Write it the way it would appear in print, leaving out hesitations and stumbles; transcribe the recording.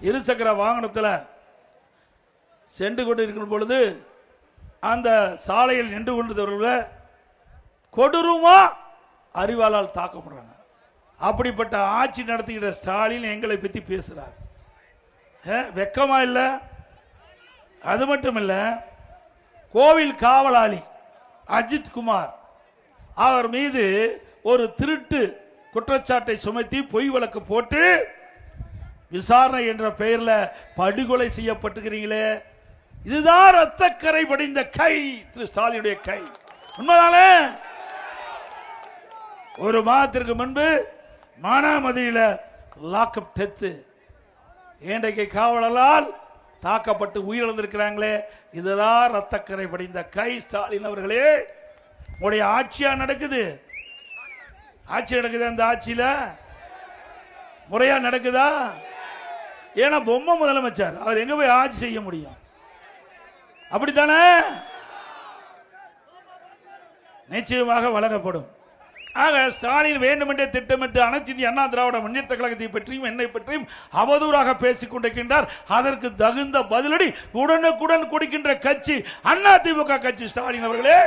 இருசக்கர வாகனத்தில் சென்று கொண்டு இருக்கும் பொழுது அந்த சாலையில் நின்று கொண்டிருந்தவர்கள் கொடூரமா அறிவாளால் தாக்கப்படுறாங்க. அப்படிப்பட்ட ஆட்சி நடத்துகிற ஸ்டாலின் எங்களை பற்றி பேசுறார். வெக்கமா இல்ல? அது மட்டும் இல்ல, கோவில் காவலாளி அஜித் குமார் அவர் மீது ஒரு திருட்டு குற்றச்சாட்டை சுமத்தி பொய் வழக்கு போட்டு விசாரணை என்ற பெயரில் படுகொலை செய்யப்பட்டுகிறீங்களே, இதுதான் ரத்தக்கரை படிந்த கை திரு ஸ்டாலினுடைய கை. உண்மைதானே? ஒரு மாதத்திற்கு முன்பு மானாமதியில லாக்அப் டெத்து, ஏண்டைக்கு காவலால் தாக்கப்பட்டு உயிரிழந்திருக்கிறாங்களே, இதுதான் ரத்தக்கரை படிந்த கை. ஸ்டாலின் அவர்களே, உங்களுடைய ஆட்சியா நடக்குது, ஆட்சி நடக்குது. அந்த ஆட்சியில முறையா நடக்குதா? ஏன்னா பொம்மை முதலமைச்சர், அவர் எங்க போய் ஆட்சி செய்ய முடியும்? அப்படித்தானே? நிச்சயமாக வழங்கப்படும். ஆக ஸ்டாலின் வேண்டுமென்றே திட்டமிட்டு அனைத்து இந்திய அண்ணா திராவிட முன்னேற்ற கழகத்தை பற்றியும் என்னை பற்றியும் அவதூறாக பேசிக் கொண்டிருக்கின்றார். அதற்கு தகுந்த பதிலடி உடனுக்குடன் கொடுக்கின்ற கட்சி அதிமுக கட்சி. ஸ்டாலின் அவர்களே,